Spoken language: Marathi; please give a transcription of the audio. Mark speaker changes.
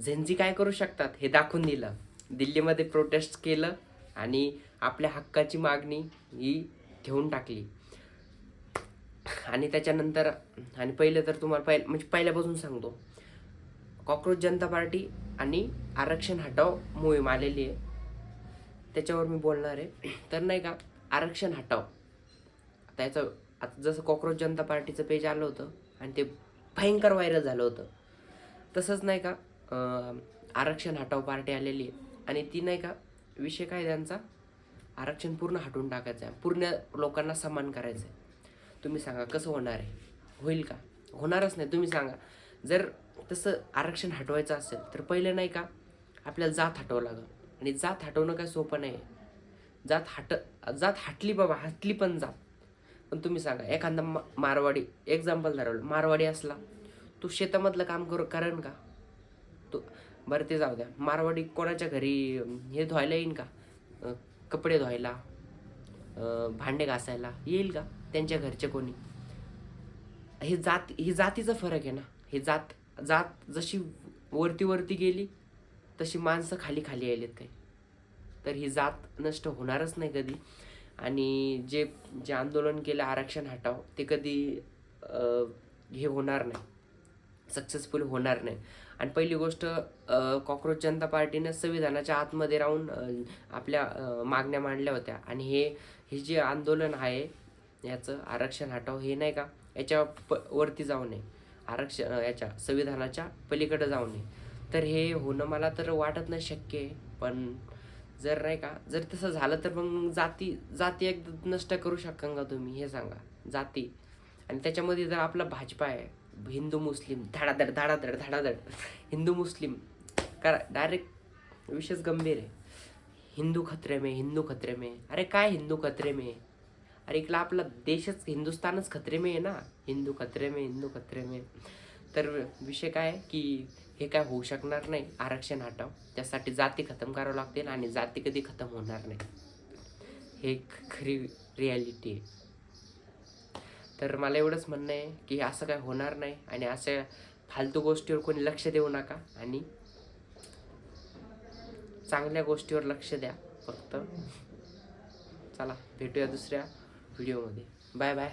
Speaker 1: झेंझी काय करू शकतात हे दाखवून दिलं. दिल्लीमध्ये प्रोटेस्ट केलं आणि आपल्या हक्काची मागणी ही घेऊन टाकली. आणि त्याच्यानंतर आणि पहिलं तर तुम्हाला म्हणजे पहिल्यापासून सांगतो, कॉक्रोच जनता पार्टी आणि आरक्षण हटाव मोहीम आलेली आहे, त्याच्यावर मी बोलणार आहे. तर नाही का, आरक्षण हटाव त्याचं आता जसं कॉक्रोच जनता पार्टीचं पेज आलं होतं आणि ते भयंकर व्हायरल झालं होतं, तसंच नाही का आरक्षण हटाव पार्टी आलेली आहे आणि ती नाही का, विषय काय त्यांचा, आरक्षण पूर्ण हटवून टाकायचं आहे, पूर्ण लोकांना समान करायचं आहे. तुम्ही सांगा कसं होणार आहे? होईल का? होणारच नाही. तुम्ही सांगा. जर तसं आरक्षण हटवायचं असेल तर पहिले नाही का आपल्याला जात हटवावं लागेल आणि जात हटवणं काय सोपं नाही. जात हटली बाबा, हटली पण जात. पण तुम्ही सांगा, एखादा मारवाडी एक्झाम्पल धरवलं, मारवाडी असला तो शेतामधलं काम करेन का? तो बरं ते जाऊ द्या, मारवाडी कोणाच्या घरी हे धुवायला येईन का? कपडे धुवायला, भांडे घासायला येईल का त्यांच्या घरचे कोणी? ही जातीचा फरक आहे ना. हे जात जशी वरती वरती गेली तशी माणसं खाली खाली आलेत काही. तर ही जात नष्ट होणारच नाही कधी. आणि जे आंदोलन केलं आरक्षण हटाव, ते कधी हे होणार नाही, सक्सेसफुल होणार नाही. आणि पहिली गोष्ट, कॉक्रोच जनता पार्टीने संविधानाच्या आतमध्ये राहून आपल्या मागण्या मांडल्या होत्या. आणि हे जे आंदोलन आहे याचं आरक्षण हटाव, हे नाही का याच्या वरती जाऊ नये, आरक्षण याच्या संविधानाच्या पलीकडे जाऊ नये. तर हे होणं मला तर वाटत नाही शक्य आहे. पण जर नाही का, जर तसं झालं तर मग जाती एकदा नष्ट करू शकाल का तुम्ही? हे सांगा. जाती आणि त्याच्यामध्ये जर आपला भाजपा आहे, हिंदू मुस्लिम धडाधड धडाधड धडाधड, हिंदू मुस्लिम करा डायरेक्ट, विषयच गंभीर आहे. हिंदू खतरे में, हिंदू खतरे में. अरे काय हिंदू खतरे में? अरे इकला आपला देशच, हिंदुस्थानच खतरे में आहे ना. हिंदू खतरे में, हिंदू खतरे में. तर विषय काय आहे की हे काय होऊ शकणार नाही आरक्षण हटाव. त्यासाठी जाती खतम करावं लागतील आणि जाती कधी खतम होणार नाही, हे खरी रियालिटी आहे. तर मला एवढंच म्हणणं आहे की असं काय होणार नाही आणि अशा फालतू गोष्टीवर कोणी लक्ष देऊ नका आणि चांगल्या गोष्टीवर लक्ष द्या फक्त. चला भेटूया दुसऱ्या व्हिडिओमध्ये. Bye bye.